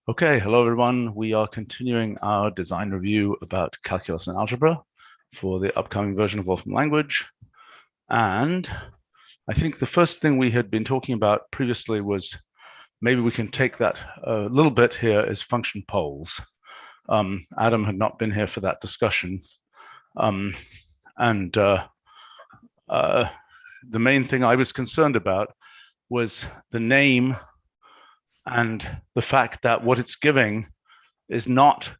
Okay, hello everyone. We are continuing our design review about calculus and algebra for the upcoming version of Wolfram language. And I think the first thing we had been talking about previously was maybe we can take that a little bit here as function poles. Adam had not been here for that discussion. The main thing I was concerned about was the name and the fact that what it's giving is not,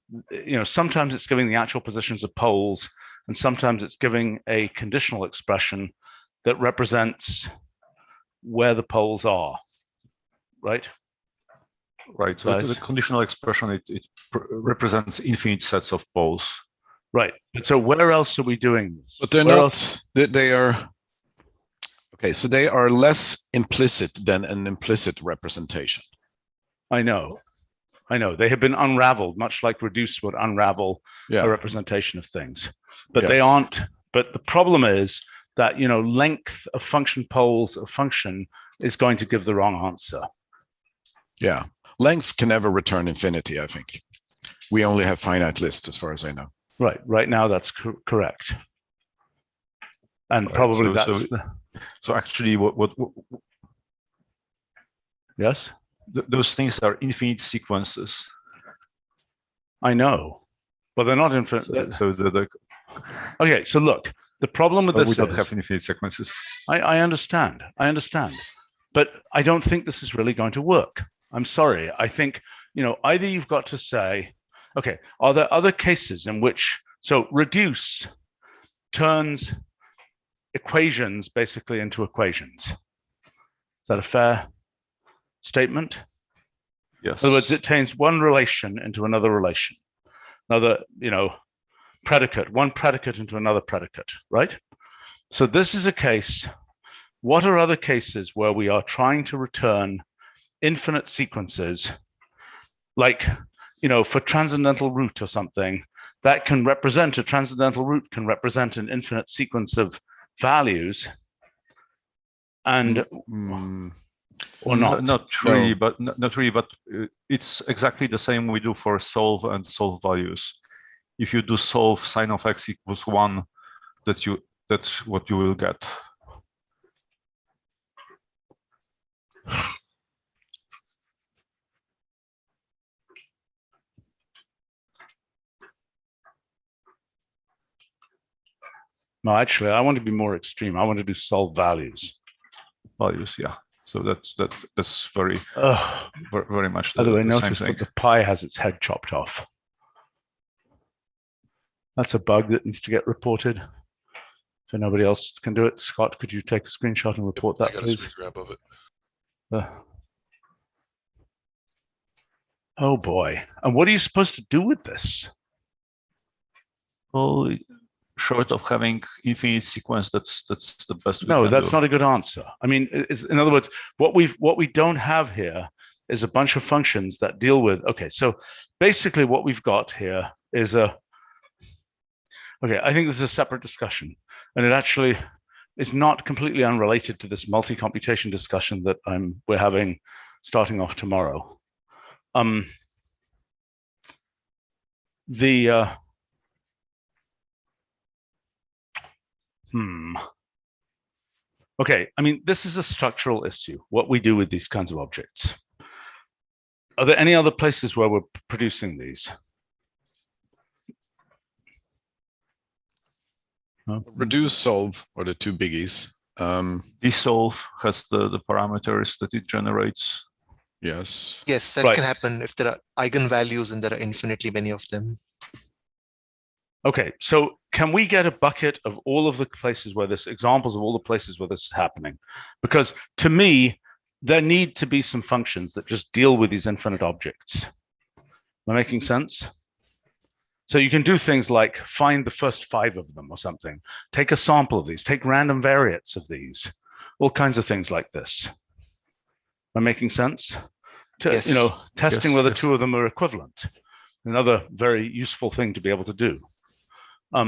sometimes it's giving the actual positions of poles, and sometimes it's giving a conditional expression that represents where the poles are, right? Right, so the conditional expression, it represents infinite sets of poles. Right, so where else are we doing this? But they're not, they are, okay, so they are less implicit than an implicit representation. I know. They have been unraveled, much like reduce would unravel a representation of things. But they aren't. But the problem is that, length of function poles of function is going to give the wrong answer. Yeah, length can never return infinity, I think. We only have finite lists as far as I know. Right now that's correct. And probably so actually what yes? Those things are infinite sequences. I know, but they're not infinite. Okay, so look, the problem with this is we don't have infinite sequences. I understand, but I don't think this is really going to work. I'm sorry. I think, either you've got to say, okay, are there other cases in which, so reduce turns equations basically into equations. Is that a fair statement? Yes. In other words, it turns one relation into another relation. Another, predicate, one predicate into another predicate, right? So this is a case. What are other cases where we are trying to return infinite sequences, like, for transcendental root or something, that can represent, a transcendental root can represent an infinite sequence of values, and or not? Not really, but it's exactly the same we do for solve and solve values. If you do solve sine of x equals 1, that's what you will get. No, actually, I want to be more extreme. I want to do solve values. Values, yeah. So that's very very much the, by the way, the notice same that thing. the pi has its head chopped off. That's a bug that needs to get reported. So nobody else can do it. Scott, could you take a screenshot and report that, please? I got a screen grab of it. Oh boy! And what are you supposed to do with this? Well, short of having infinite sequence, that's the best we No, can that's do. not a good answer. I mean, in other words, what we don't have here is a bunch of functions that deal with. Okay, so basically, what we've got here is a. Okay, I think this is a separate discussion, and it actually is not completely unrelated to this multi-computation discussion that we're having starting off tomorrow. Okay, I mean, this is a structural issue, what we do with these kinds of objects. Are there any other places where we're producing these? Reduce, solve are the two biggies. This solve has the parameters that it generates. Yes. Yes, that can happen if there are eigenvalues and there are infinitely many of them. Okay, so can we get a bucket of all of the places where this, examples of all the places where this is happening? Because to me, there need to be some functions that just deal with these infinite objects. Am I making sense? So you can do things like find the first 5 of them or something. Take a sample of these, take random variates of these, all kinds of things like this. Am I making sense? Yes. Testing whether 2 of them are equivalent. Another very useful thing to be able to do. I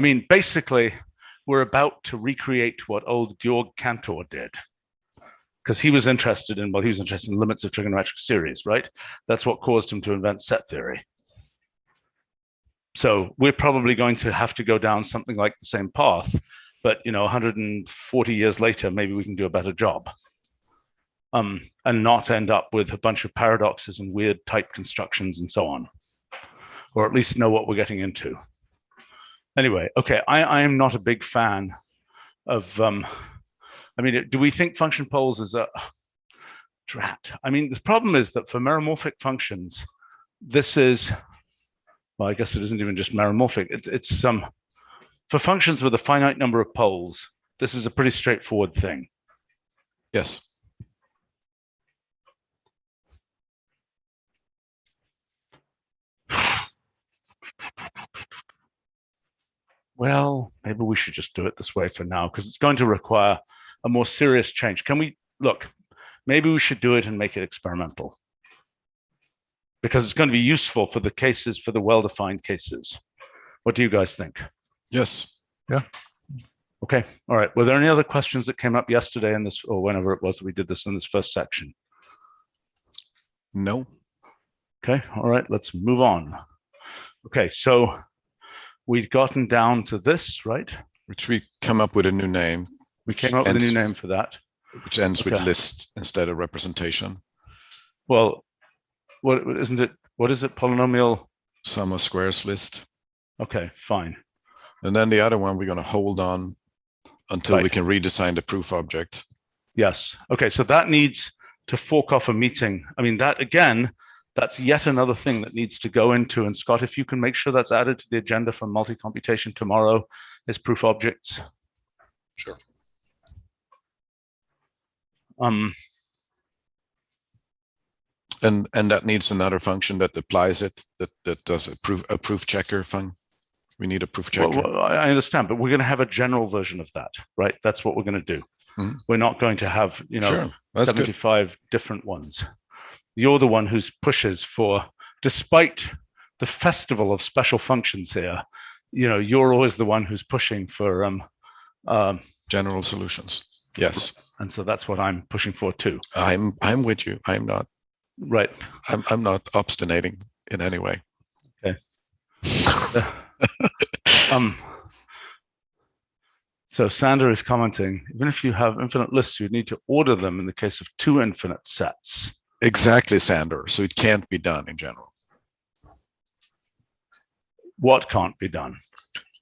mean, basically, we're about to recreate what old Georg Cantor did. Because he was interested in limits of trigonometric series, right? That's what caused him to invent set theory. So we're probably going to have to go down something like the same path, but 140 years later, maybe we can do a better job, and not end up with a bunch of paradoxes and weird type constructions and so on, or at least know what we're getting into. Anyway, okay, I am not a big fan of. Do we think function poles is a drat? I mean, the problem is that for meromorphic functions, this is. Well, I guess it isn't even just meromorphic. It's for functions with a finite number of poles, this is a pretty straightforward thing. Yes. Well, maybe we should just do it this way for now, because it's going to require a more serious change. Can we look? Maybe we should do it and make it experimental, because it's going to be useful for the cases, for the well-defined cases. What do you guys think? Yes. Yeah. Okay. All right. Were there any other questions that came up yesterday in this, or whenever it was that we did this in this first section? No. Okay. All right. Let's move on. Okay. So we'd gotten down to this, right? Which we come up with a new name. We came up with a new name for that. Which ends with list instead of representation. Well, what isn't it? What is it? Polynomial sum of squares list. Okay, fine. And then the other one we're going to hold on until we can redesign the proof object. Yes. Okay, so that needs to fork off a meeting. I mean, that again, that's yet another thing that needs to go into. And Scott, if you can make sure that's added to the agenda for multi-computation tomorrow, is proof objects. Sure. And that needs another function that applies it, that does a proof checker function. We need a proof checker. Well, I understand, but we're going to have a general version of that, right? That's what we're going to do. Mm-hmm. We're not going to have, sure. 75 good. Different ones. You're the one who's pushes for, despite the festival of special functions here, you're always the one who's pushing for general solutions. Yes. And so that's what I'm pushing for too. I'm with you. I'm not. Right. I'm not obstinating in any way. Okay. So Sander is commenting, even if you have infinite lists, you need to order them in the case of two infinite sets. Exactly, Sander. So it can't be done in general. What can't be done?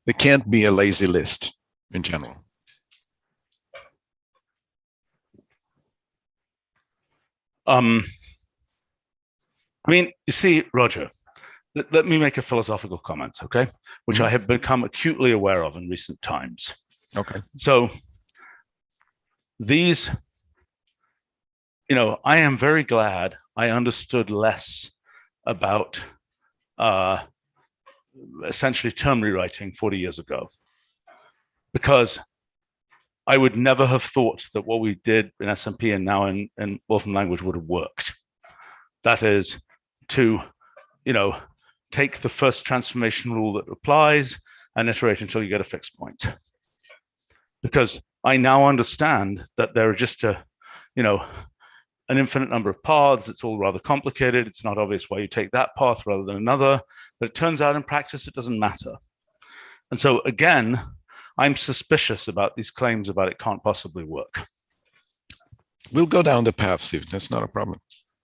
It can't be a lazy list in general. I mean, you see, Roger, let me make a philosophical comment, okay? Which I have become acutely aware of in recent times. Okay. So these, I am very glad I understood less about essentially term rewriting 40 years ago, because I would never have thought that what we did in SMP and now in Wolfram language would have worked. That is to, take the first transformation rule that applies and iterate until you get a fixed point. Because I now understand that there are just an infinite number of paths. It's all rather complicated. It's not obvious why you take that path rather than another, but it turns out in practice, it doesn't matter. And so again, I'm suspicious about these claims about it can't possibly work. We'll go down the path, Steve. That's not a problem.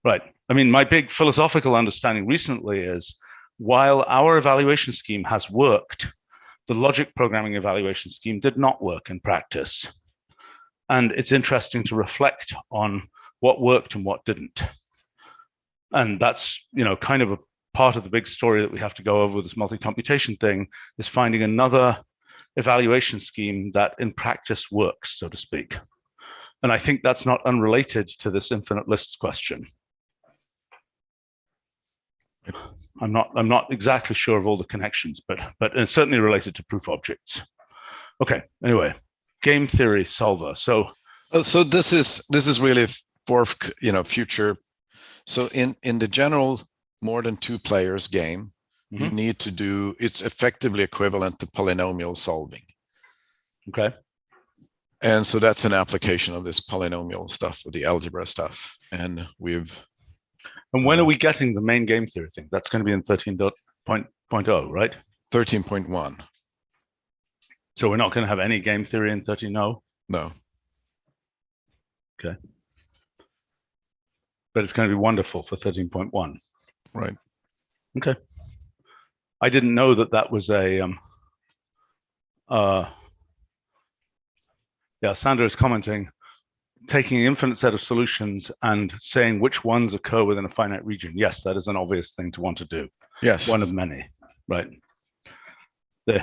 Right. I mean, my big philosophical understanding recently is, while our evaluation scheme has worked, the logic programming evaluation scheme did not work in practice. And it's interesting to reflect on what worked and what didn't. And that's, kind of a part of the big story that we have to go over with this multi-computation thing, is finding another evaluation scheme that in practice works, so to speak. And I think that's not unrelated to this infinite lists question. I'm not exactly sure of all the connections, but it's certainly related to proof objects. Okay, anyway, game theory solver. So this is really for future. So in the general more than two players game, you need to do, it's effectively equivalent to polynomial solving. Okay. And so that's an application of this polynomial stuff with the algebra stuff. And And when are we getting the main game theory thing? That's going to be in 13.0, right? 13.1. So we're not going to have any game theory in 13.0? No. Okay. But it's going to be wonderful for 13.1. Right. Okay. I didn't know that that was a yeah, Sandra is commenting, taking an infinite set of solutions and saying which ones occur within a finite region. Yes, that is an obvious thing to want to do. Yes. One of many, right? I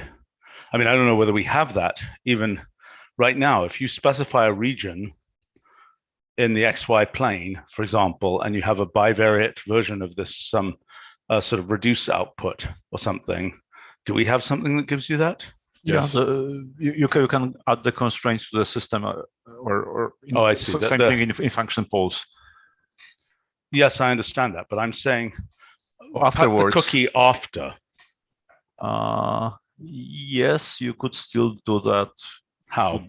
mean, I don't know whether we have that even right now. If you specify a region in the XY plane, for example, and you have a bivariate version of this sort of reduce output or something, do we have something that gives you that? Yes. Yeah, you can add the constraints to the system, or I see. Same thing in function poles. Yes, I understand that, but I'm saying Afterwards, cut the cookie after. Yes, you could still do that. How?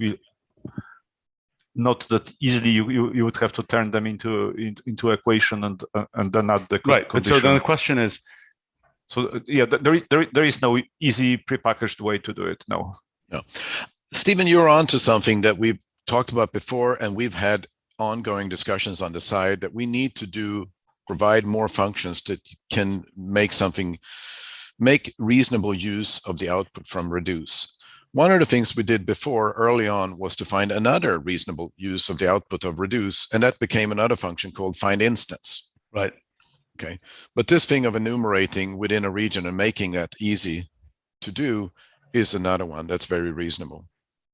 Not that easily. You would have to turn them into equation and then add the right. But so then the question is. So yeah, there is no easy prepackaged way to do it. No. Stephen, you're on to something that we've talked about before, and we've had ongoing discussions on the side that we need to provide more functions that can make reasonable use of the output from reduce. One of the things we did before early on was to find another reasonable use of the output of reduce, and that became another function called find instance. Right. Okay, but this thing of enumerating within a region and making that easy to do is another one that's very reasonable.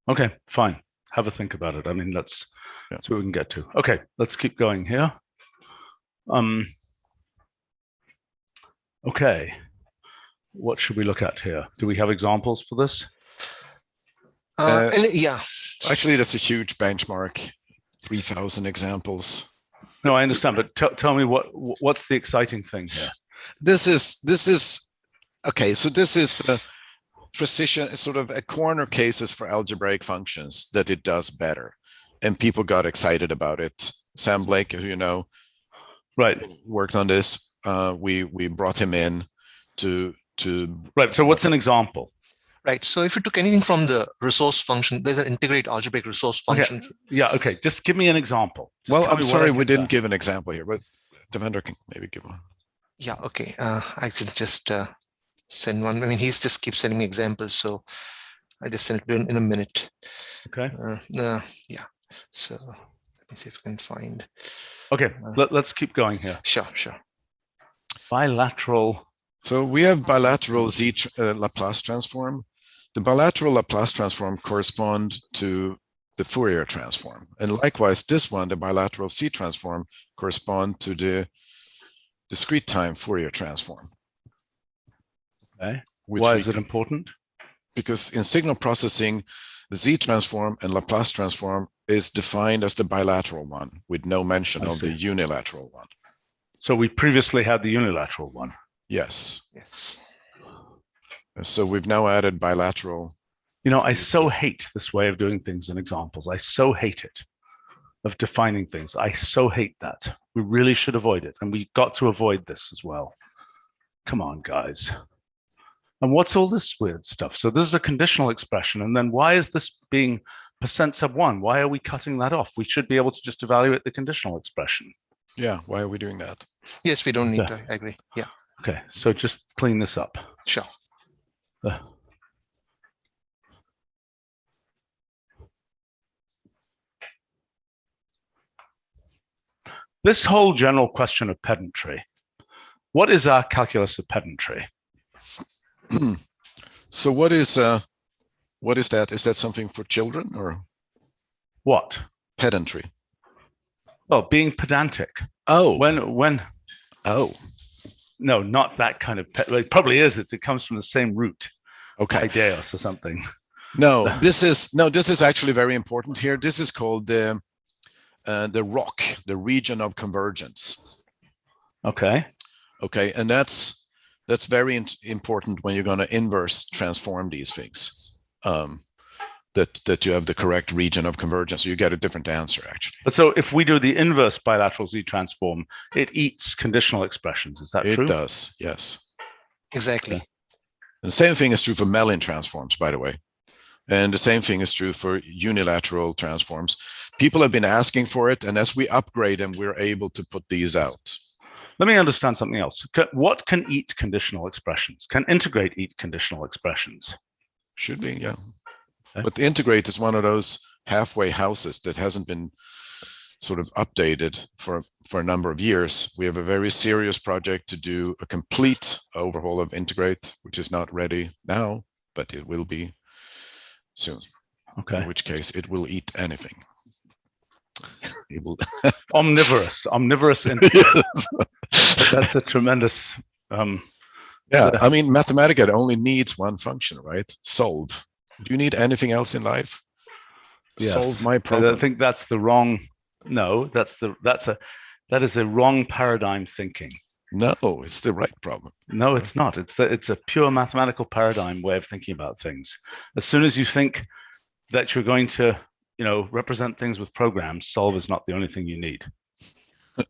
Okay, fine. Have a think about it. I mean, that's what we can get to. Okay, let's keep going here. Okay, what should we look at here? Do we have examples for this? Yeah. Actually, that's a huge benchmark. 3,000 examples. No, I understand, but tell me what's the exciting thing here? This is okay. So this is precision, sort of a corner cases for algebraic functions that it does better, and people got excited about it. Sam Blake, who you know, right, worked on this. We brought him in to. Right. So what's an example? Right. So if you took anything from the resource function, there's an integrate algebraic resource function. Okay. Yeah. Okay. Just give me an example. Well, I'm sorry we didn't give an example here, but Devendra can maybe give one. Yeah. Okay. I can just send one. I mean, he's just keeps sending me examples, so I just send it in a minute. Okay. Yeah. So let me see if I can find. Okay. Let's keep going here. Sure. Bilateral. So we have bilateral Z Laplace transform. The bilateral Laplace transform correspond to the Fourier transform. And likewise, this one, the bilateral C transform, correspond to the discrete time Fourier transform. Okay. Why is it important? Because in signal processing, the Z transform and Laplace transform is defined as the bilateral one with no mention of the unilateral one. So we previously had the unilateral one. Yes. So we've now added bilateral. You know, I so hate this way of doing things in examples. I so hate it, of defining things. I so hate that. We really should avoid it. And we got to avoid this as well. Come on, guys. And what's all this weird stuff? So this is a conditional expression. And then why is this being %1? Why are we cutting that off? We should be able to just evaluate the conditional expression. Yeah, why are we doing that? Yes, we don't need to. I agree. Yeah. Okay, so just clean this up. Sure. This whole general question of pedantry. What is our calculus of pedantry? So what is that? Is that something for children or what? Pedantry. Oh, being pedantic. Oh. When? Oh. No, not that kind of. It probably is. It comes from the same root. Okay. Ideos or something. No, this is actually very important here. This is called the ROC, the region of convergence. Okay. Okay, and that's very important when you're going to inverse transform these things. that you have the correct region of convergence. So you get a different answer, actually. But so if we do the inverse bilateral Z transform, it eats conditional expressions. Is that true? It does, yes. Exactly. And the same thing is true for Mellin transforms, by the way. And the same thing is true for unilateral transforms. People have been asking for it, and as we upgrade them, we're able to put these out. Let me understand something else. What can eat conditional expressions? Can integrate eat conditional expressions? Should be, yeah. Okay. But the integrate is one of those halfway houses that hasn't been sort of updated for a number of years. We have a very serious project to do a complete overhaul of integrate, which is not ready now, but it will be soon. Okay. In which case it will eat anything. It will omnivorous integrate. Yes. That's a tremendous. Yeah, I mean, Mathematica only needs one function, right? Solve. Do you need anything else in life? Yes. Solve my problem. I think that's the wrong. No, that is a wrong paradigm thinking. No, it's the right problem. No, it's not. It's a pure mathematical paradigm way of thinking about things. As soon as you think that you're going to, represent things with programs, solve is not the only thing you need.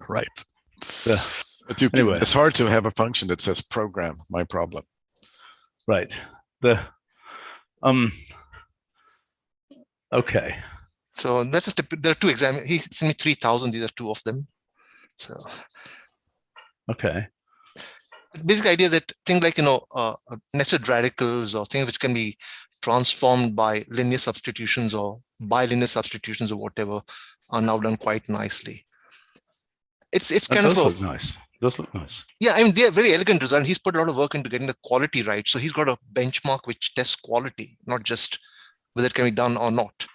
Right. Anyway, it's hard to have a function that says program my problem. Right. Okay. So that's there are two examples. He sent me 3,000. These are two of them. So. Okay. Basic idea that things like nested radicals or things which can be transformed by linear substitutions or bilinear substitutions or whatever are now done quite nicely. It's kind of look nice. Those look nice. Yeah, I mean they're very elegant results. And he's put a lot of work into getting the quality right. So he's got a benchmark which tests quality, not just whether it can be done or not.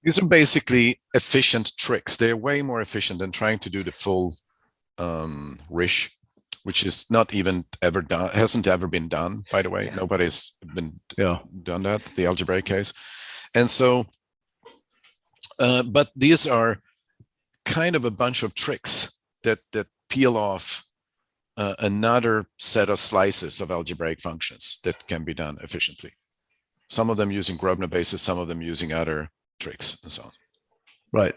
These are basically efficient tricks. They're way more efficient than trying to do the full RISH, which is not even ever done, hasn't ever been done, by the way. Yeah. Nobody's been done that, the algebraic case. And so, but these are kind of a bunch of tricks that peel off another set of slices of algebraic functions that can be done efficiently. Some of them using Grosvenor basis, some of them using other tricks and so on. Right.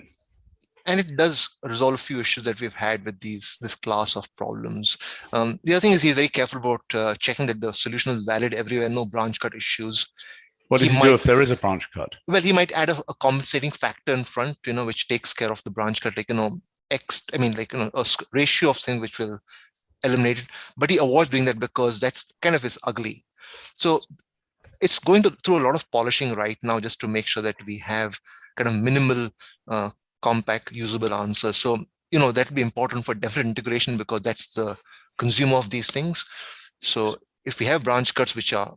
And it does resolve a few issues that we've had with this class of problems. The other thing is he's very careful about checking that the solution is valid everywhere, no branch cut issues. What does he do if there is a branch cut? Well, he might add a compensating factor in front, which takes care of the branch cut, like, a ratio of things which will eliminate it. But he avoids doing that because that's kind of is ugly. So it's going through a lot of polishing right now just to make sure that we have kind of minimal compact usable answers. So that will be important for definite integration because that's the consumer of these things. So if we have branch cuts which are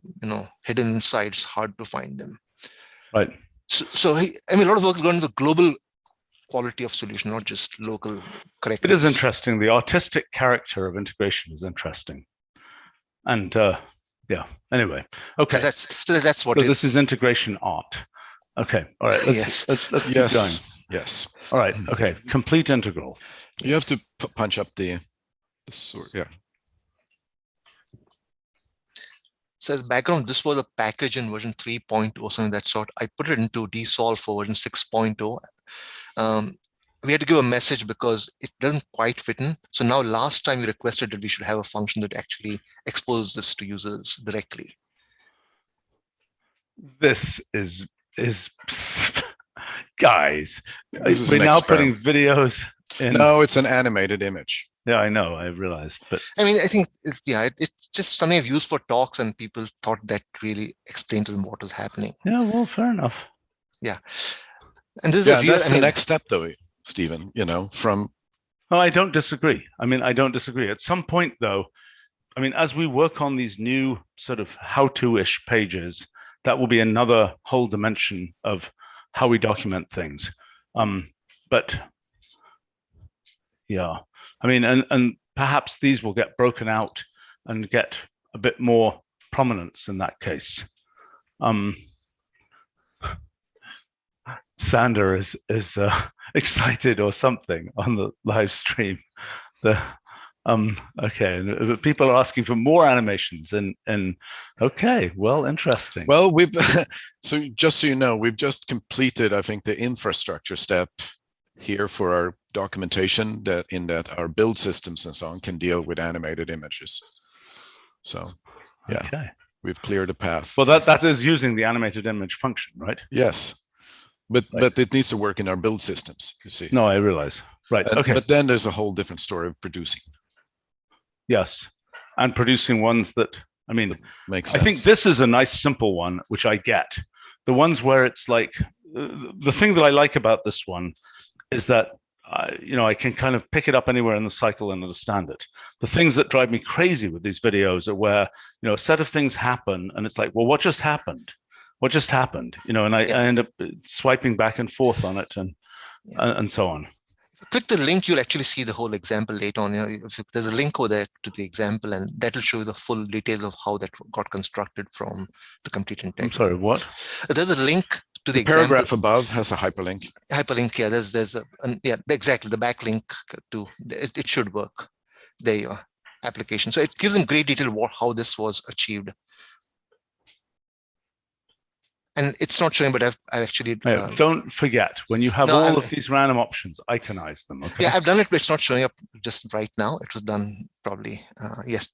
hidden inside, it's hard to find them. Right. So a lot of work is going into the global quality of solution, not just local correctness. It is interesting. The artistic character of integration is interesting. And yeah, anyway, okay. So that's what this is integration art. Okay, all right, let's keep going. Yes. All right, okay, complete integral. You have to punch up the sort, yeah. So as background, this was a package in version 3.0, something of that sort. I put it into dsolve for version 6.0. We had to give a message because it doesn't quite fit in. So now last time we requested that we should have a function that actually exposes this to users directly. This is guys, we're now putting videos in. No, it's an animated image. Yeah, I know, I realized, but I mean, I think it's just something I've used for talks, and people thought that really explained to them what was happening. Yeah, well, fair enough. Yeah, and this is that's the next step, though, Stephen. From. No, I don't disagree. I mean, I don't disagree. At some point, though, I mean, as we work on these new sort of how-to-ish pages, that will be another whole dimension of how we document things. But yeah, I mean, and perhaps these will get broken out and get a bit more prominence in that case. Sander is excited or something on the live stream. Okay, and people are asking for more animations, and okay, well, interesting. Well, we've so just so you know, we've just completed, I think, the infrastructure step here for our documentation, that in that our build systems and so on can deal with animated images. So yeah, okay, we've cleared a path. well, that is using the animated image function, right? Yes, but it needs to work in our build systems, you see. No, I realize. Right. Okay. But then there's a whole different story of producing. Yes, and producing ones that, I mean, makes sense. I think this is a nice simple one, which I get. The ones where it's like, the thing that I like about this one is that I can kind of pick it up anywhere in the cycle and understand it. The things that drive me crazy with these videos are where a set of things happen and it's like, well, what just happened? What just happened? And I end up swiping back and forth on it and so on. Click the link, you'll actually see the whole example later on. If there's a link over there to the example, and that will show you the full details of how that got constructed from the complete integral. I'm sorry, what? There's a link to the paragraph above has a hyperlink. Hyperlink, yeah. There's exactly the backlink to it should work. There you are. Application. So it gives in great detail how this was achieved. And it's not showing, but I've actually don't forget, when you have all of these random options, iconize them. Okay. Yeah, I've done it, but it's not showing up just right now. It was done probably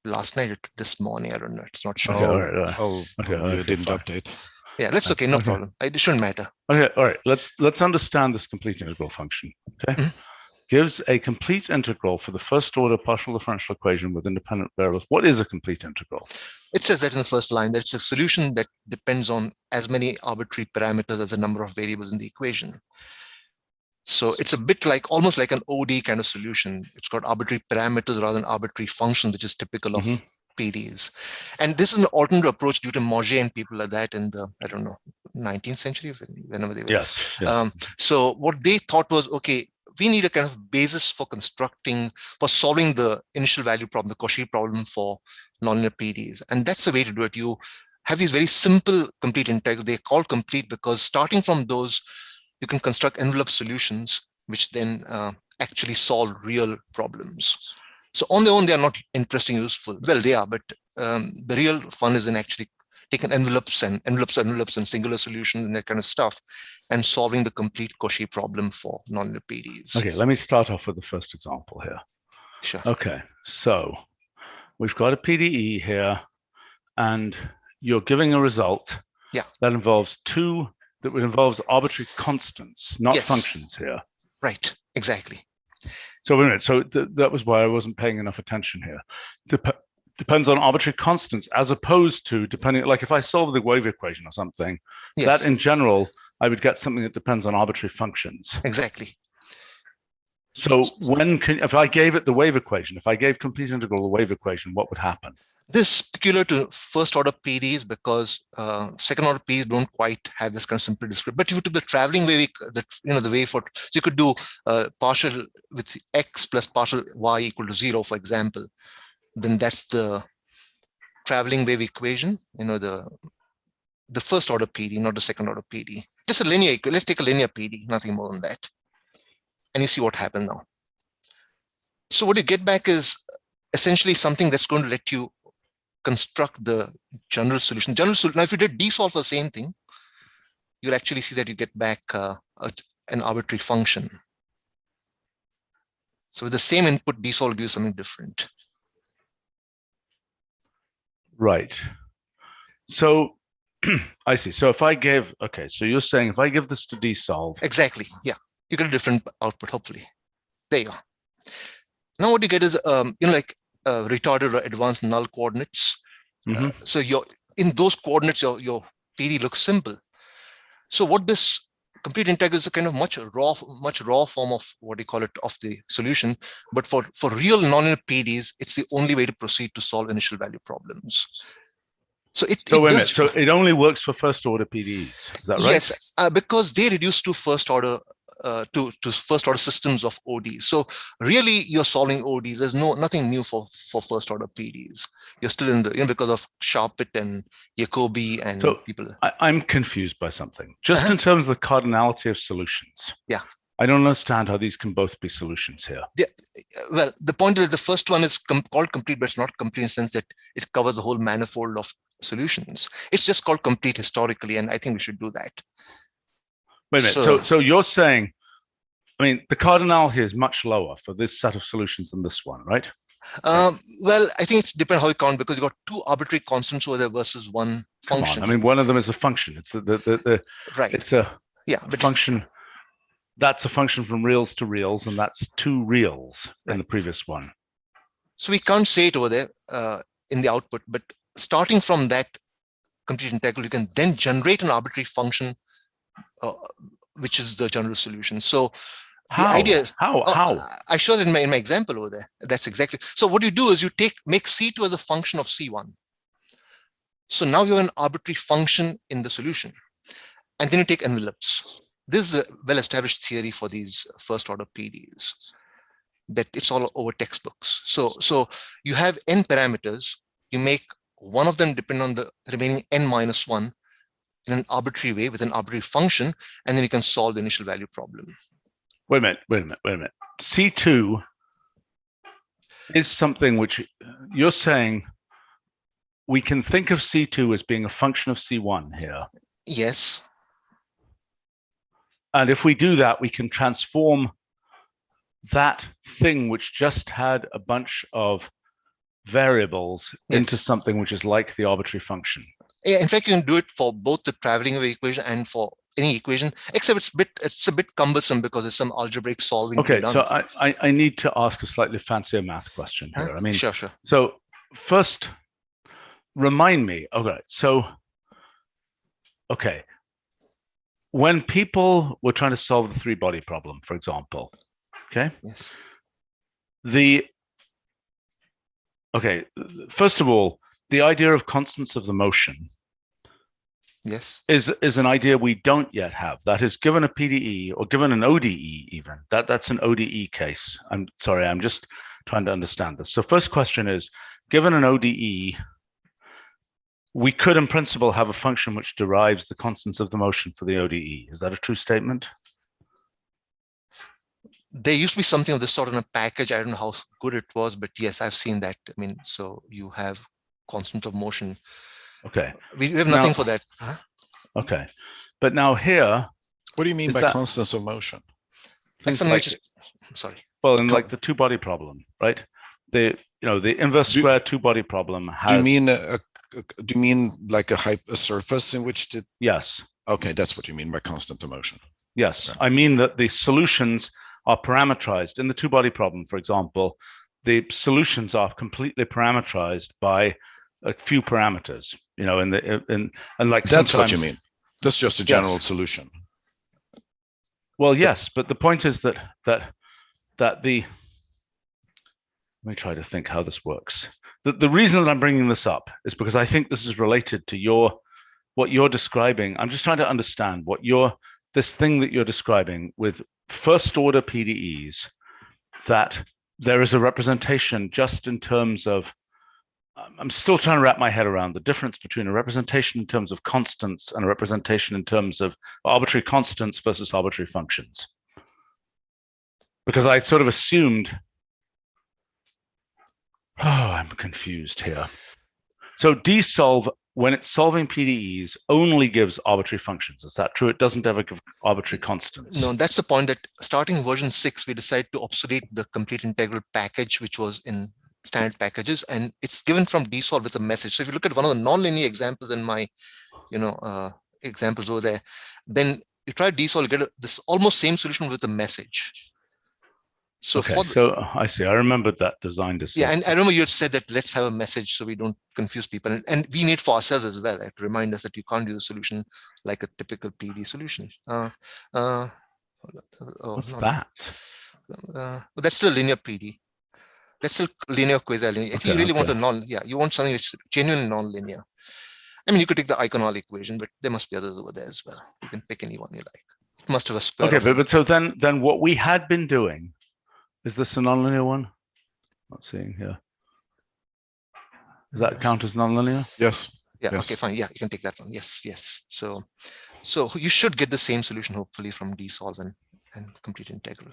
last night or this morning. I don't know. It's not showing. You didn't update. Yeah, that's okay. No problem. It shouldn't matter. Okay. All right. Let's understand this complete integral function. Okay. Mm-hmm. Gives a complete integral for the first order partial differential equation with independent variables. What is a complete integral? It says that in the first line, that it's a solution that depends on as many arbitrary parameters as the number of variables in the equation. So it's a bit like, almost like an ODE kind of solution. It's got arbitrary parameters rather than arbitrary functions, which is typical of PDEs. And this is an alternative approach due to Mauger and people like that in the, 19th century, whenever they were. Yes. So what they thought was, okay, we need a kind of basis for solving the initial value problem, the Cauchy problem for nonlinear PDEs. And that's the way to do it. You have these very simple complete integrals. They're called complete because starting from those, you can construct envelope solutions, which then actually solve real problems. So on their own, they are not interesting, useful. Well, they are, but the real fun is in actually taking envelopes and singular solutions and that kind of stuff and solving the complete Cauchy problem for nonlinear PDEs. Okay, let me start off with the first example here. Sure. Okay, so we've got a PDE here and you're giving a result that involves arbitrary constants, not functions here. Right, exactly. So wait a minute, so that was why I wasn't paying enough attention here. Depends on arbitrary constants as opposed to depending, like if I solve the wave equation or something, that in general, I would get something that depends on arbitrary functions. Exactly. So if I gave it the wave equation, if I gave complete integral the wave equation, what would happen? This is peculiar to first order PDEs because second order PDEs don't quite have this kind of simple description. But if you took the traveling wave, the wave for, so you could do partial with x plus partial y equal to 0, for example. Then that's the traveling wave equation, the first order PDE, not the second order PDE. Just a linear equation. Let's take a linear PDE, nothing more than that. And you see what happened now. So what you get back is essentially something that's going to let you construct the general solution. Now, if you did D-solve for the same thing, you'll actually see that you get back an arbitrary function. So with the same input, D-solve will give you something different. Right. So I see. So if I give, so you're saying if I give this to D-solve. Exactly. Yeah. You get a different output, hopefully. There you are. Now what you get is, like retarded or advanced null coordinates. So in those coordinates, your PDE looks simple. So what this complete integral is a kind of much raw form of what you call it of the solution. But for real nonlinear PDEs, it's the only way to proceed to solve initial value problems. So wait a minute. So it only works for first order PDEs. Is that right? Yes, because they reduce to first order to first order systems of ODs. So really, you're solving ODs. There's nothing new for first order PDEs. You're still in the because of Sharpit and Jacobi and people. I'm confused by something. Just in terms of the cardinality of solutions. Yeah. I don't understand how these can both be solutions here. Yeah. Well, the point is that the first one is called complete, but it's not complete in the sense that it covers the whole manifold of solutions. It's just called complete historically, and I think we should do that. Wait a minute. So you're saying, I mean, the cardinal here is much lower for this set of solutions than this one, right? Well, I think it's depends how you count, because you got two arbitrary constants over there versus one function. Come on. I mean, one of them is a function. It's right. It's a but function. That's a function from reals to reals, and that's two reals in the previous one. So we can't say it over there in the output, but starting from that complete integral, you can then generate an arbitrary function, which is the general solution. So the idea is how I showed it in my example over there. That's exactly. So what you do is you make C2 as a function of C1. So now you have an arbitrary function in the solution, and then you take envelopes. This is a well-established theory for these first-order PDEs, that it's all over textbooks. So you have n parameters. You make one of them depend on the remaining n minus 1 in an arbitrary way with an arbitrary function, and then you can solve the initial value problem. Wait a minute. C2 is something which you're saying we can think of C2 as being a function of C1 here. Yes. And if we do that, we can transform that thing which just had a bunch of variables into something which is like the arbitrary function. Yeah, in fact, you can do it for both the traveling wave equation and for any equation, except it's a bit cumbersome because there's some algebraic solving. Okay, so I need to ask a slightly fancier math question here. I mean, sure. So first, remind me. Okay, when people were trying to solve the three-body problem, for example, okay? Yes. First of all, the idea of constants of the motion is an idea we don't yet have. That is, given a PDE or given an ODE even, that's an ODE case. I'm sorry, I'm just trying to understand this. So first question is, given an ODE, we could in principle have a function which derives the constants of the motion for the ODE. Is that a true statement? There used to be something of this sort in a package. I don't know how good it was, but yes, I've seen that. I mean, so you have constant of motion. Okay. We have nothing for that. Huh? Okay. But now here. What do you mean by constants of motion? Sorry. Well, in like the two-body problem, right? The inverse square two-body problem has. Do you mean like a surface in which to? Yes. Okay, that's what you mean by constant of motion. Yes, right. I mean that the solutions are parameterized in the two-body problem. For example, the solutions are completely parameterized by a few parameters. And like that's what you mean. That's just a general solution. Well, yes, but the point is that let me try to think how this works. The reason that I'm bringing this up is because I think this is related to what you're describing. I'm just trying to understand this thing that you're describing with first order PDEs, that there is a representation just in terms of, I'm still trying to wrap my head around the difference between a representation in terms of constants and a representation in terms of arbitrary constants versus arbitrary functions. Because I sort of assumed, I'm confused here. So dsolve, when it's solving PDEs, only gives arbitrary functions. Is that true? It doesn't ever give arbitrary constants. No, that's the point, that starting version 6, we decided to obsolete the complete integral package, which was in standard packages, and it's given from dsolve with a message. So if you look at one of the nonlinear examples in my, examples over there, then you try dsolve, you get this almost same solution with a message. So okay, so I see. I remembered that design decision. Yeah, and I remember you had said that let's have a message so we don't confuse people, and we need for ourselves as well, to remind us that you can't do a solution like a typical PD solution. What's that? But that's still linear PD. That's still linear quasi-linear. I think you really want you want something that's genuinely non-linear. I mean, you could take the Iconal equation, but there must be others over there as well. You can pick any one you like. It must have a square. Okay, but so then what we had been doing, is this a nonlinear one? Not seeing here. Does that count as nonlinear? Yes. Yeah. Yes. Okay. Fine. Yeah, you can take that one. Yes. Yes. So you should get the same solution hopefully from dsolve and complete integral.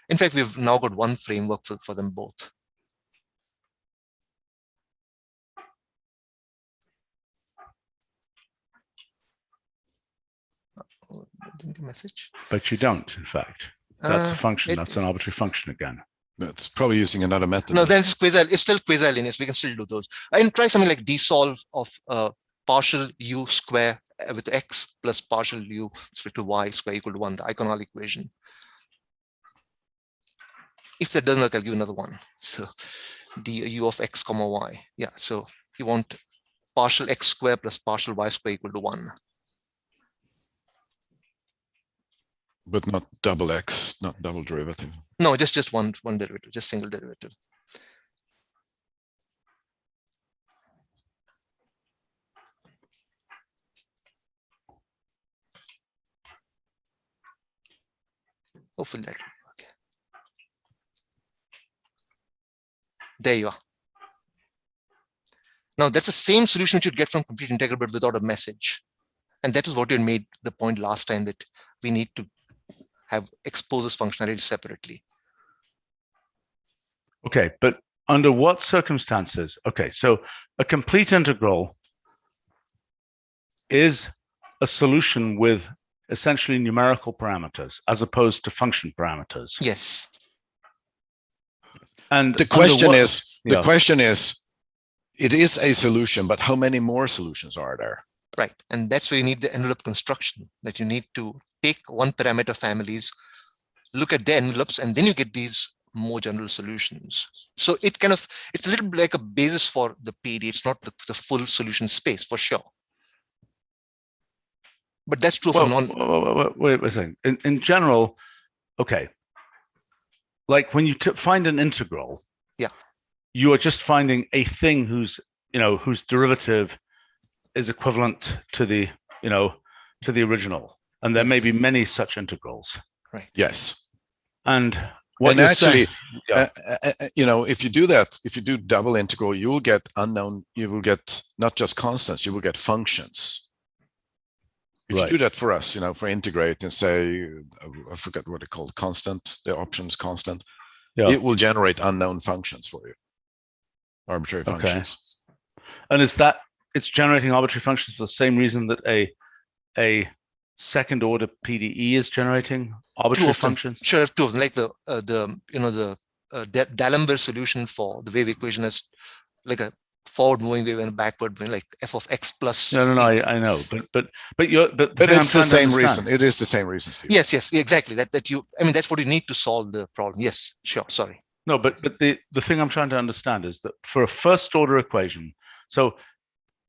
In fact, we've now got one framework for them both. Oh, I didn't get a message. But you don't, in fact. That's a function. That's an arbitrary function again. That's probably using another method. No, then it's still quasi-linear. So we can still do those. And try something like desolve of partial u square with x plus partial u to y square equal to 1, the Eikenall equation. If that doesn't work, I'll give another one. So du of x comma y. Yeah, so you want partial x square plus partial y square equal to 1. But not double x, not double derivative. No, just one derivative, just single derivative. Hopefully that will work. There you are. Now that's the same solution which you'd get from complete integral, but without a message. And that is what you made the point last time, that we need to have expose this functionality separately. Okay, but under what circumstances? Okay, so a complete integral is a solution with essentially numerical parameters as opposed to function parameters. Yes. And the question is, it is a solution, but how many more solutions are there? Right, and that's where you need the envelope construction, that you need to take one parameter families, look at the envelopes, and then you get these more general solutions. So it's a little bit like a basis for the PD. It's not the full solution space for sure. But that's true for non. Wait a second. In general, okay. Like when you find an integral, yeah, you are just finding a thing whose derivative is equivalent to the original, and there may be many such integrals. Right. Yes. And actually, if you do that, if you do double integral, you will get not just constants, you will get functions. If you do that for us, for integrate and say, I forget what it called, constant, the options constant, it will generate unknown functions for you, arbitrary functions. And is that it's generating arbitrary functions for the same reason that a second order PDE is generating arbitrary functions? Sure, two of them, like the D'Alembert solution for the wave equation is like a forward moving wave and a backward moving, like f of x plus. No, I know, but it's the same reason. It is the same reason, Steve. Yes, exactly. That's what you need to solve the problem. Yes, sure. Sorry. No, but the thing I'm trying to understand is that for a first order equation, so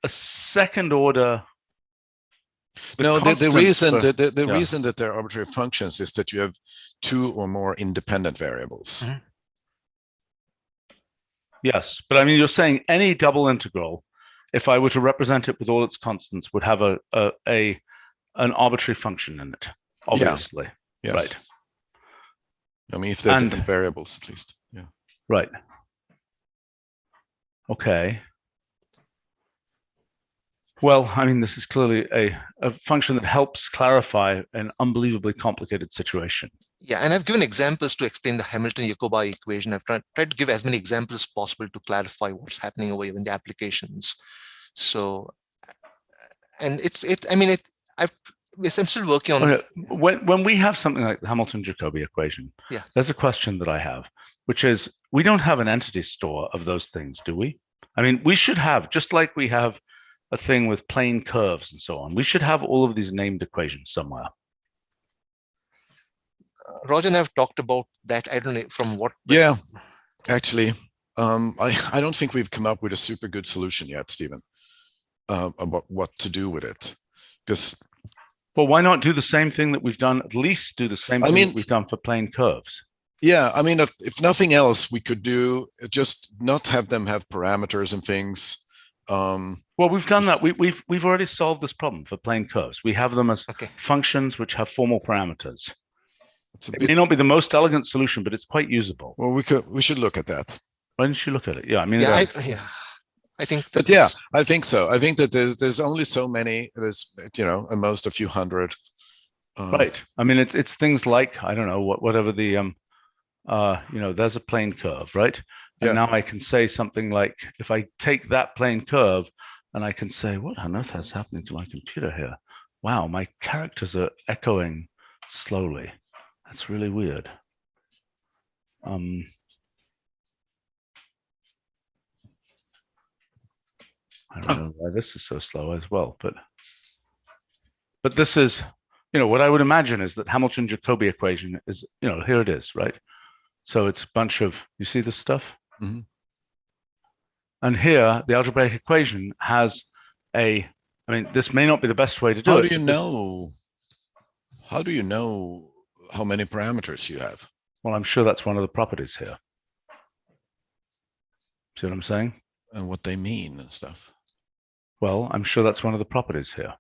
a second order. The reason that they're arbitrary functions is that you have two or more independent variables. Mm-hmm. Yes, but I mean, you're saying any double integral, if I were to represent it with all its constants, would have an arbitrary function in it, obviously. Yeah. Yes. Right. I mean, if they're different variables, at least. Yeah. Right. Okay. Well, I mean, this is clearly a function that helps clarify an unbelievably complicated situation. Yeah, and I've given examples to explain the Hamilton-Jacobi equation. I've tried to give as many examples as possible to clarify what's happening over here in the applications. So, and I'm still working on. Okay. When we have something like the Hamilton-Jacobi equation, there's a question that I have, which is, we don't have an entity store of those things, do we? I mean, we should have, just like we have a thing with plane curves and so on, we should have all of these named equations somewhere. Roger and I have talked about that. I don't know from what. Yeah, actually, I don't think we've come up with a super good solution yet, Stephen, about what to do with it. Because, well, why not do the same thing that we've done? At least do the same thing that we've done for plane curves. Yeah, I mean, if nothing else, we could do just not have them have parameters and things. Well, we've done that. We've already solved this problem for plane curves. We have them as functions which have formal parameters. It may not be the most elegant solution, but it's quite usable. Well, we should look at that. Why don't you look at it? Yeah, I mean, I think. But yeah, I think so. I think that there's only so many. There's at most a few hundred. Right. I mean, it's things like, I don't know, whatever the there's a plane curve, right? And Yeah. now I can say something like, if I take that plane curve and I can say, what on earth is happening to my computer here? Wow, my characters are echoing slowly. That's really weird. I don't know why this is so slow as well, but this is, what I would imagine is that Hamilton-Jacobi equation is, here it is, right? So it's a bunch of, you see this stuff? Mhm. And here, the algebraic equation has this may not be the best way to do it. How do you know? How do you know how many parameters you have? Well, I'm sure that's one of the properties here. See what I'm saying? And what they mean and stuff. Well, I'm sure that's one of the properties here.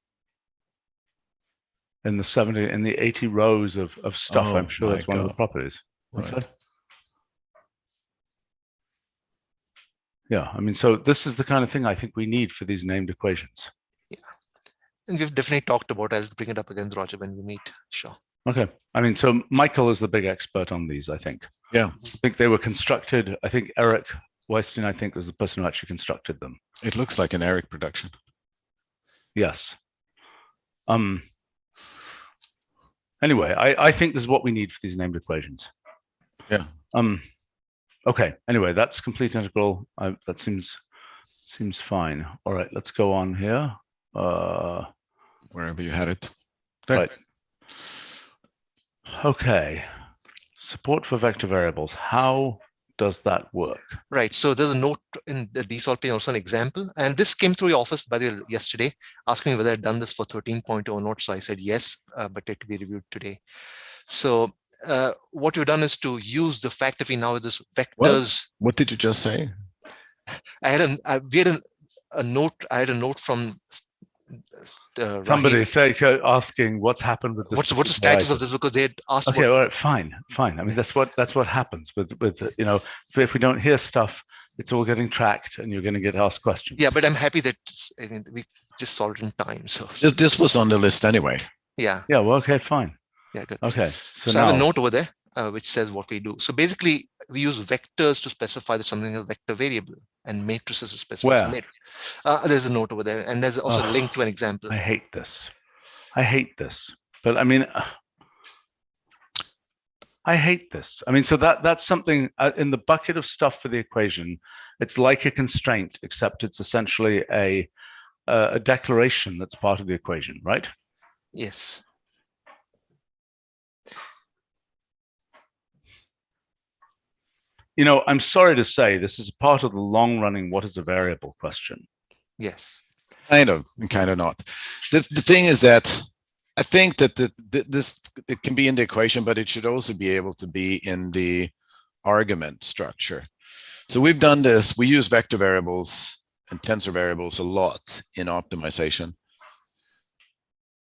In the 80 rows of stuff, Oh, I'm sure my that's one of the God. properties. What's Right. that? Yeah, so this is the kind of thing I think we need for these named equations. Yeah. And we've definitely talked about, I'll bring it up again, Roger, when we meet. Sure. Okay. So Michael is the big expert on these, I think. Yeah. I think they were constructed. I think Eric Weinstein, I think, was the person who actually constructed them. It looks like an Eric production. Yes. Anyway, I think this is what we need for these named equations. Yeah. Okay. Anyway, that's complete integral. That seems fine. All right. Let's go on here. Wherever you had it. There. Right. Okay. Support for vector variables. How does that work? Right. So there's a note in the DSOL page, also an example. And this came through your office, by the way, yesterday, asking me whether I'd done this for 13.0 note. So I said yes, but it will be reviewed today. So what we've done is to use the fact that we now have this vectors. What did you just say? We had a note. I had a note from Somebody Raheel. asking what's happened with this. What's the status of this? Because they had asked. Okay, all right, fine. I mean, that's what happens with if we don't hear stuff, it's all getting tracked, and you're going to get asked questions. Yeah, but I'm happy that we just solved it in time. So this was on the list anyway. Yeah. Yeah. Well, okay, fine. Yeah, good. Okay. So I have a note over there which says what we do. So basically, we use vectors to specify that something is a vector variable, and matrices to specify. Where? There's a note over there, and there's also a link to an example. I hate this. But I mean, I hate this. So that's something in the bucket of stuff for the equation. It's like a constraint, except it's essentially a declaration that's part of the equation, right? Yes. I'm sorry to say this is part of the long-running what is a variable question. Yes. Kind of not. The thing is that I think that it can be in the equation, but it should also be able to be in the argument structure. So we've done this. We use vector variables and tensor variables a lot in optimization.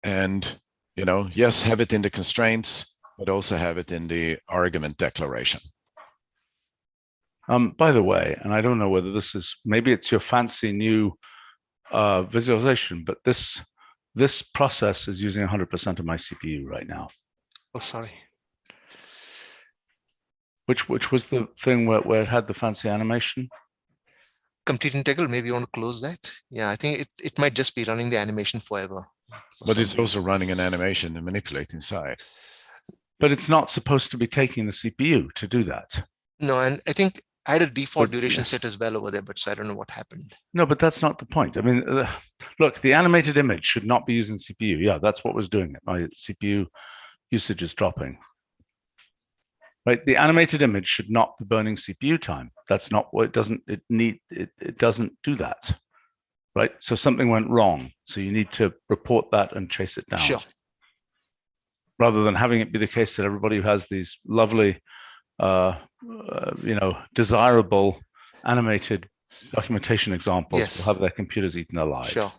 And, yes, have it in the constraints, but also have it in the argument declaration. By the way, and I don't know whether maybe it's your fancy new visualization, but this process is using 100% of my CPU right now. Oh, sorry. Which was the thing where it had the fancy animation? Complete integral. Maybe you want to close that. Yeah, I think it might just be running the animation forever. But it's also running an animation and manipulating side. But it's not supposed to be taking the CPU to do that. No, and I think I had a default duration set as well over there, but so I don't know what happened. No, but that's not the point. Look, the animated image should not be using CPU. Yeah, that's what was doing it. My CPU usage is dropping. Right? The animated image should not be burning CPU time. That's not what it doesn't. It doesn't do that. Right? So something went wrong. So you need to report that and chase it down. Sure. Rather than having it be the case that everybody who has these lovely desirable animated documentation examples will have their computers eaten alive. Sure.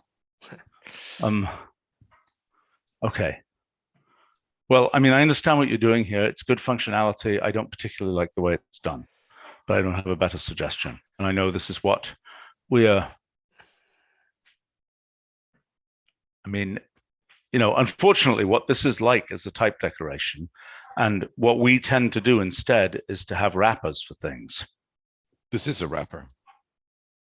Okay. Well, I understand what you're doing here. It's good functionality. I don't particularly like the way it's done, but I don't have a better suggestion. And I know this is what we are. unfortunately, what this is like is a type declaration. And what we tend to do instead is to have wrappers for things. This is a wrapper.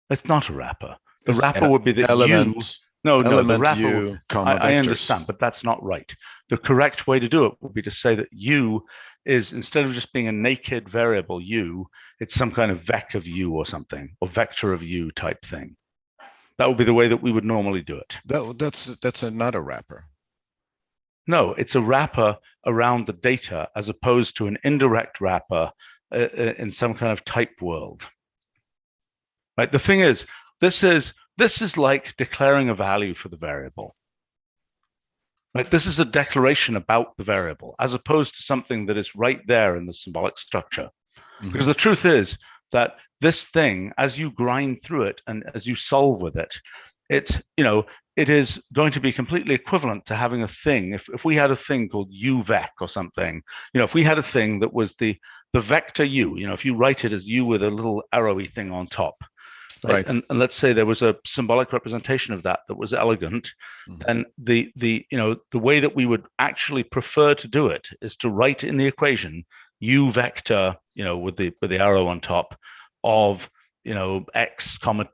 It's not a wrapper. The It's wrapper would be that element, no, the element wrapper, U, comma, I vectors. understand, but that's not right. The correct way to do it would be to say that U is, instead of just being a naked variable U, it's some kind of vec of U or something, or vector of U type thing. That would be the way that we would normally do it. That's not a wrapper. No, it's a wrapper around the data as opposed to an indirect wrapper in some kind of type world. Right? The thing is, this is like declaring a value for the variable. Right? This is a declaration about the variable as opposed to something that is right there in the symbolic structure. Mm-hmm. Because the truth is that this thing, as you grind through it and as you solve with it, it is going to be completely equivalent to having a thing. If we had a thing called UVec or something, if we had a thing that was the vector U, if you write it as U with a little arrowy thing on top, right? And let's say there was a symbolic representation of that was elegant, then the way that we would actually prefer to do it is to write in the equation U vector, with the arrow on top of x comma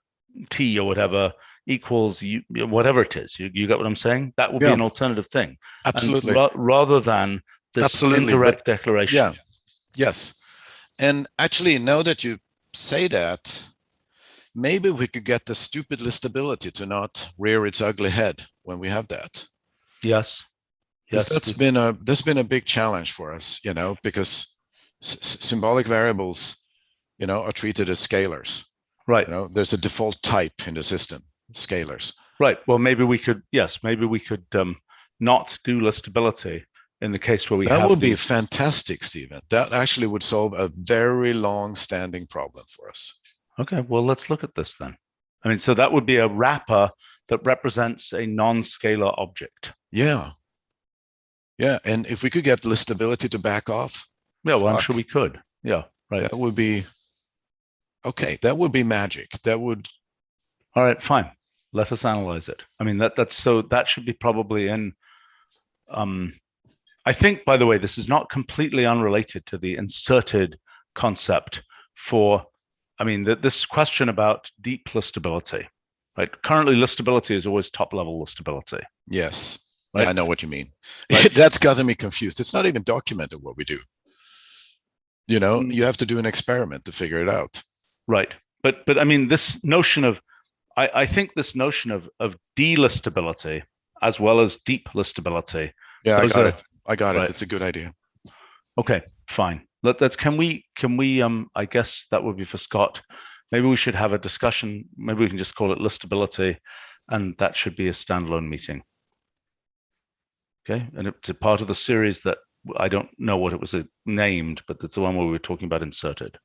t or whatever equals whatever it is. You get what I'm saying? That would be an alternative thing. Absolutely. Rather than this indirect declaration. Yeah. Yes. And actually, now that you say that, maybe we could get the stupid listability to not rear its ugly head when we have that. Yes. That's been a big challenge for us, because symbolic variables, are treated as scalars. Right. There's a default type in the system, scalars. Right. Well, maybe we could not do listability in the case where we have. That would be fantastic, Stephen. That actually would solve a very long-standing problem for us. Okay, well, let's look at this then. So that would be a wrapper that represents a non-scalar object. Yeah. Yeah, and if we could get listability to back off. Yeah, well, I'm sure we could. Yeah, right. That would be, okay, that would be magic. That would. All right, fine. Let us analyze it. That should be probably in, I think, by the way, this is not completely unrelated to the inserted concept for, this question about deep listability, right? Currently, listability is always top-level listability. Yes, right? Yeah, I know what you mean. Right. That's gotten me confused. It's not even documented what we do. You have to do an experiment to figure it out. Right, but this notion of, I think this notion of delistability as well as deep listability. Yeah, I got it. Right. It's a good idea. Okay, fine. Can we I guess that would be for Scott. Maybe we should have a discussion. Maybe we can just call it listability, and that should be a standalone meeting. Okay, and it's a part of the series that I don't know what it was named, but it's the one where we were talking about inserted.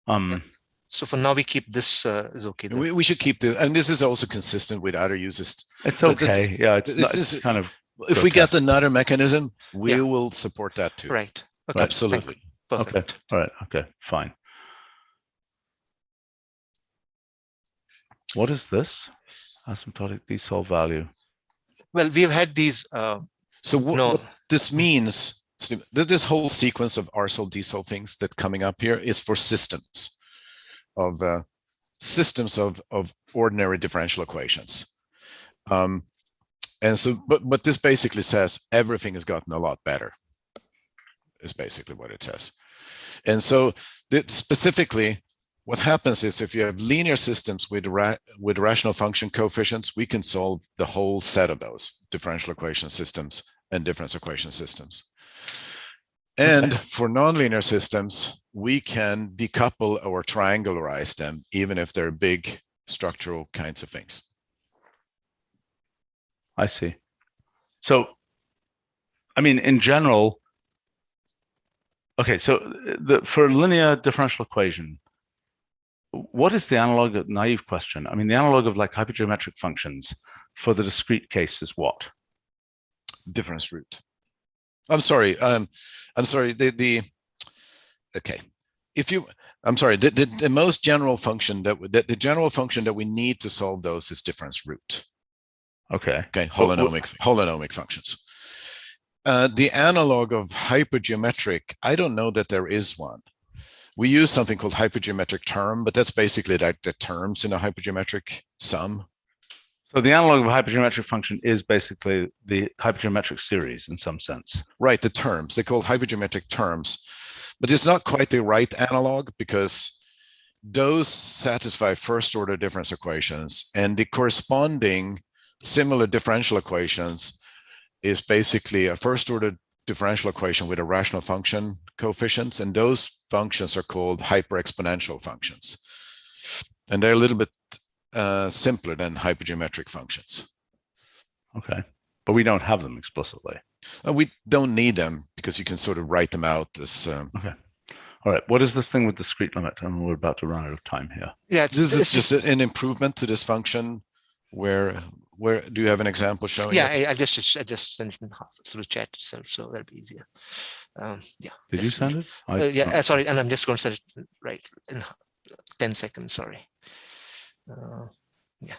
So for now, we keep this is okay. We should keep this, and this is also consistent with other uses. It's okay. Yeah, it's kind of. If we get another mechanism, we will support that too. Right. Okay. Absolutely. Perfect. Okay. All right. Okay. Fine. What is this? Asymptotic desolve value. Well, we've had these. So what this means, this whole sequence of RSOL desolve things that coming up here is for systems of ordinary differential equations. And so, but this basically says everything has gotten a lot better, is basically what it says. And so specifically, what happens is if you have linear systems with rational function coefficients, we can solve the whole set of those differential equation systems and difference equation systems. And for nonlinear systems, we can decouple or triangularize them, even if they're big structural kinds of things. I see. So, in general, okay, so for a linear differential equation, what is the analog of naive question? The analog of like hypergeometric functions for the discrete case is what? Difference root. I'm sorry. Okay. The most general function the general function that we need to solve those is difference root. Okay. Okay, holonomic functions. The analog of hypergeometric, I don't know that there is one. We use something called hypergeometric term, but that's basically like the terms in a hypergeometric sum. So the analog of a hypergeometric function is basically the hypergeometric series in some sense. Right, the terms. They're called hypergeometric terms. But it's not quite the right analog because those satisfy first order difference equations, and the corresponding similar differential equations is basically a first order differential equation with a rational function coefficients, and those functions are called hyperexponential functions. And they're a little bit simpler than hypergeometric functions. Okay. But we don't have them explicitly. We don't need them because you can sort of write them out as. Okay. All right. What is this thing with discrete limit? And we're about to run out of time here. Yeah, This is just an improvement to this function. Where do you have an example showing? Yeah, it? I just sent it in half through chat itself, so that'll be easier. Yeah. Did you send it? Yeah, sorry, and I'm just going to set it right in 10 seconds. Sorry. Yeah.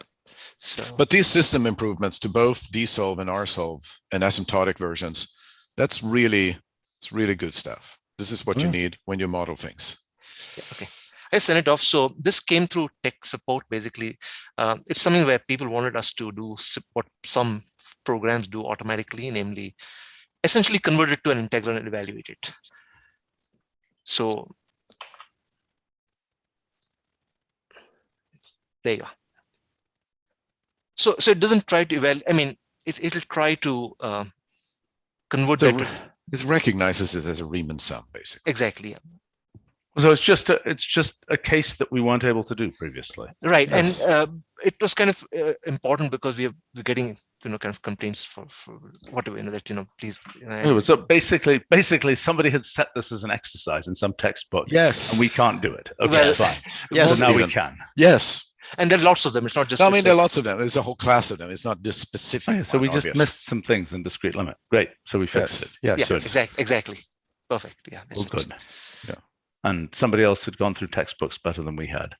So. But these system improvements to both dsolve and rsolve and asymptotic versions, it's really good stuff. This is what you need when you model things. Yeah, okay. I sent it off. So this came through tech support. Basically, it's something where people wanted us to do what some programs do automatically, namely, essentially convert it to an integral and evaluate it. So there you go. So it doesn't try to evaluate. I mean, it'll try to convert So that. it recognizes it as a Riemann sum, basically. Exactly. Yeah. So it's just a case that we weren't able to do previously. Right. Yes. And it was kind of important because we're getting, kind of complaints for whatever, that, please. Anyway, so basically somebody had set this as an exercise in some textbook. Yes. And we can't do it. Okay, Well, fine. Yes, So now we Stephen. can. Yes. And there are lots of them. It's not just. I mean, there are lots of them. There's a whole class of them. It's not this specific. Okay, so we one, just obviously. missed some things in discrete limit. Great. So we fixed it. Yes. Yeah, Yes. exactly. Perfect. Yeah. Well, good. Yeah. And somebody else had gone through textbooks better than we had.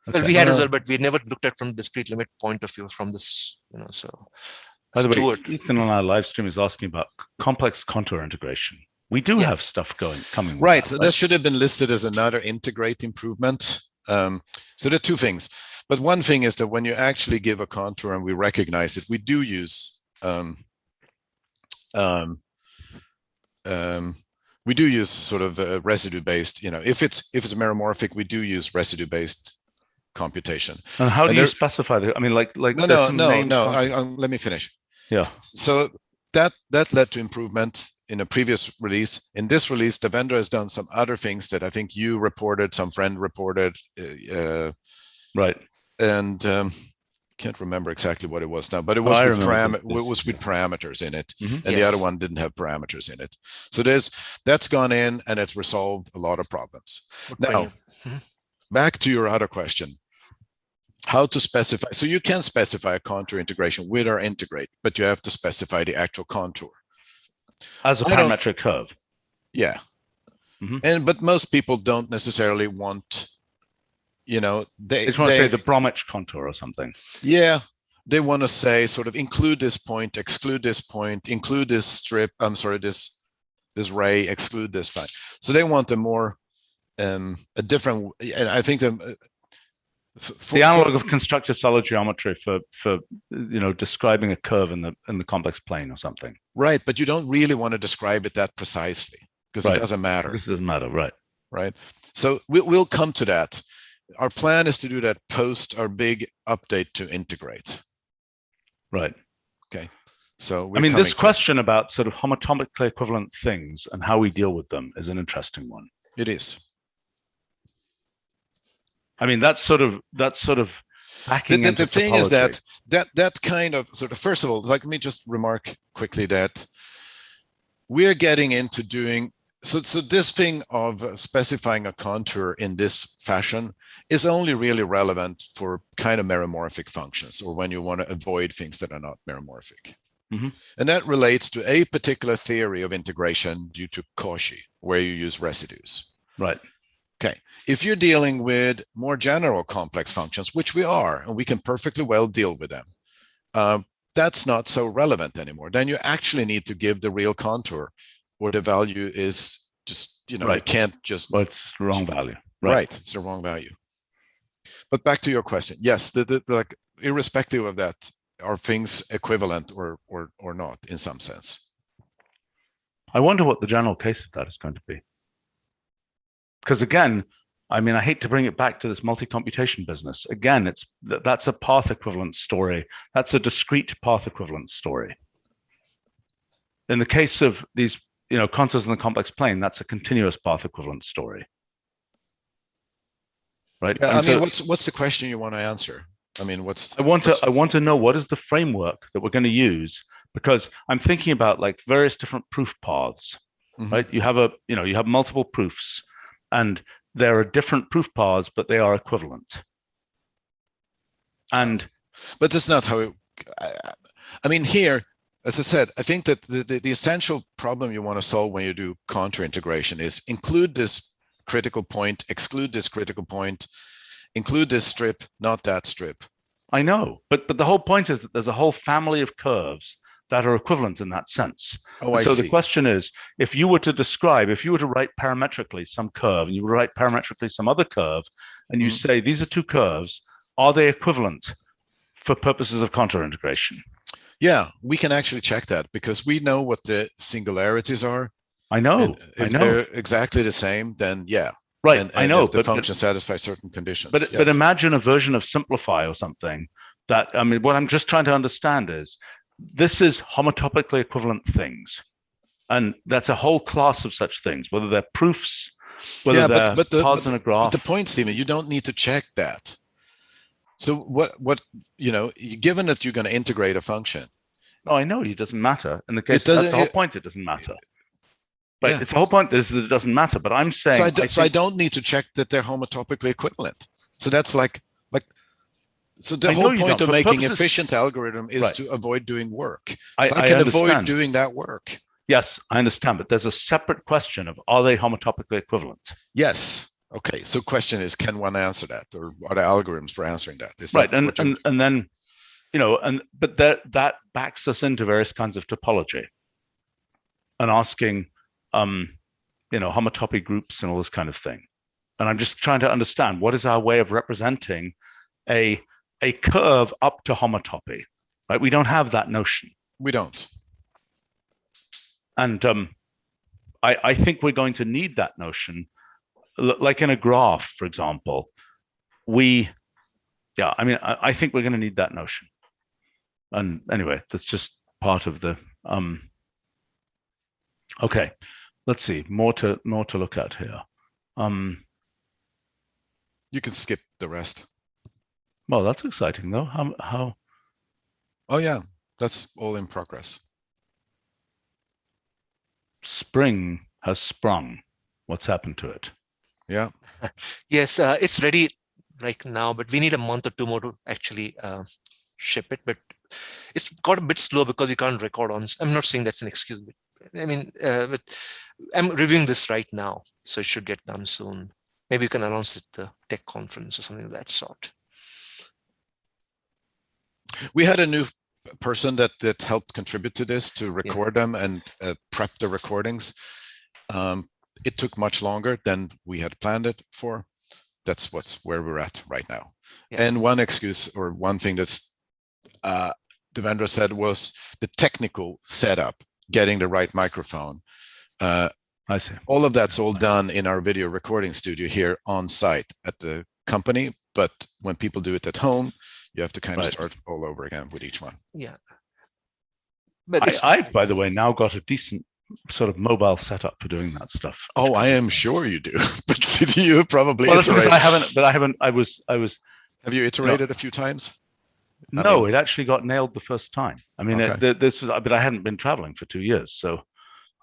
Well, Okay. we had as well, but we never looked at from discrete limit point of view from this, so. By the way, Stuart. Ethan on our live stream is asking about complex contour integration. We do Yeah. have stuff coming. with Right. that, That should have been listed as another integrate improvement. So there are two things. But one thing is that when you actually give a contour and we recognize it, we do use sort of residue-based. If it's meromorphic, we do use residue-based computation. And how do And you there- specify that? I mean, like No. there's some named functions- Let me finish. Yeah. So that led to improvement in a previous release. In this release, the vendor has done some other things that I think you reported, some friend reported, Right. and can't remember exactly what it was now, but it Oh, was I with remember. parameters in it, Mhm. and the Yes. other one didn't have parameters in it. So that's gone in and it's resolved a lot of problems. Now, back to your other question. How to specify? So you can specify a contour integration with our integrate, but you have to specify the actual contour. As a I don't- parametric curve. Yeah. Mhm. But most people don't necessarily want, they It's want to say the Bromwich contour or something. yeah, they want to say sort of include this point, exclude this point, include this strip. I'm sorry, this ray, exclude this line. So they want a more a different. And I think The analog of constructed solid geometry for describing a curve in the complex plane or something. right, but you don't really want to describe it that precisely because Right. it doesn't matter. This doesn't matter, right? Right. So we'll come to that. Our plan is to do that post our big update to integrate. Right. So I mean, this question about sort of homotomically equivalent things and how we deal with them is an interesting one. It is. I mean, that's sort of backing The into thing is topology. that kind of sort of, first of all, let me just remark quickly that we're getting into doing so this thing of specifying a contour in this fashion is only really relevant for kind of meromorphic functions or when you want to avoid things that are not meromorphic. Mhm. And that relates to a particular theory of integration due to Cauchy, where you use residues. Right. Okay, if you're dealing with more general complex functions, which we are, and we can perfectly well deal with them, that's not so relevant anymore. Then you actually need to give the real contour, or the value is just, you Right. you can't just. Well, it's the wrong value. Right. It's the wrong value. But back to your question. Yes, like irrespective of that, are things equivalent or not in some sense? I wonder what the general case of that is going to be. Because again, I mean, I hate to bring it back to this multi-computation business. Again, that's a path equivalence story. That's a discrete path equivalence story. In the case of these, contours in the complex plane, that's a continuous path equivalence story. Right? Yeah, I mean, what's the question you want to answer? I mean, I want to know what is the framework that we're going to use, because I'm thinking about like various different proof paths, right? You have you have multiple proofs, and there are different proof paths, but they are equivalent. But that's not how I mean, here, as I said, I think that the essential problem you want to solve when you do contour integration is include this critical point, exclude this critical point, include this strip, not that strip. I know, but the whole point is that there's a whole family of curves that are equivalent in that sense. Oh, I see. So the question is, if you were to write parametrically some curve, and you would write parametrically some other curve, and you say these are two curves, are they equivalent for purposes of contour integration? Yeah, we can actually check that because we know what the singularities are. I know. If they're exactly the same, then yeah. Right, and I know. If the function satisfies certain conditions. But imagine a version of simplify or something that, I mean, what I'm just trying to understand is, this is homotopically equivalent things. And that's a whole class of such things, whether they're proofs, whether they're paths in a graph. But the point, Stephen, you don't need to check that. So what given that you're going to integrate a function. No, I know it doesn't matter. In the case, that's the whole point, it doesn't matter. But it's the whole point is that it doesn't matter. But I'm saying, I don't need to check that they're homotopically equivalent. So that's like, so the whole point of making efficient algorithm is to avoid doing work. So I can avoid doing that work. Yes, I understand. But there's a separate question of, are they homotopically equivalent? Yes. Okay. So question is, can one answer that, or what are algorithms for answering that? Right. And then, but that backs us into various kinds of topology and asking, homotopy groups and all this kind of thing. And I'm just trying to understand, what is our way of representing a curve up to homotopy, right? We don't have that notion. We don't. And I think we're going to need that notion, like in a graph, for example. I think we're going to need that notion. And anyway, that's just part of the, okay. Let's see, more to look at here. You can skip the rest. Well, that's exciting though. How? Oh yeah, that's all in progress. Spring has sprung. What's happened to it? Yeah. Yes, it's ready right now, but we need a month or two more to actually ship it. But it's got a bit slow because we can't record on. I'm not saying that's an excuse, but I mean, but I'm reviewing this right now, so it should get done soon. Maybe you can announce it at the tech conference or something of that sort. We had a new person that helped contribute to this, to record them and prep the recordings. It took much longer than we had planned it for. That's where we're at right now. Yeah. And one excuse, or one thing that's the vendor said, was the technical setup, getting the right microphone. I see. All of that's all done in our video recording studio here on site at the company. But when people do it at home, you have to kind of start all over again with each one. Yeah. But I've, by the way, now got a decent sort of mobile setup for doing that stuff. Oh, I am sure you do. But you probably iterate? I haven't. I was. Have you iterated a few times? No, it actually got nailed the first time. I mean, this was, but I hadn't been traveling for 2 years, so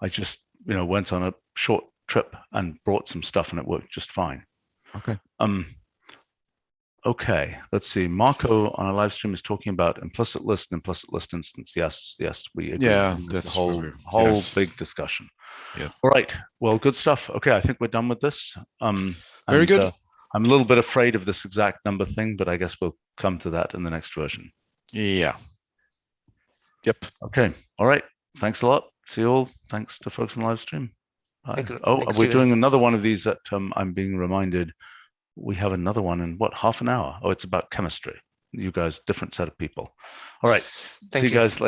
I just went on a short trip and brought some stuff, and it worked just fine. Okay. Okay, let's see. Marco on our live stream is talking about implicit list and implicit list instance. Yes, we agree. Yeah, that's the whole big discussion. Yeah. All right. Well, good stuff. Okay, I think we're done with this. Very good. I'm a little bit afraid of this exact number thing, but I guess we'll come to that in the next version. Yeah. Yep. Okay. All right. Thanks a lot. See you all. Thanks to folks on live stream. Bye. Thank you. Oh, Thanks, we're Stephen. doing another one of these that I'm being reminded. We have another one in what, half an hour? Oh, it's about chemistry. You guys, different set of people. All right. Thank See you guys later.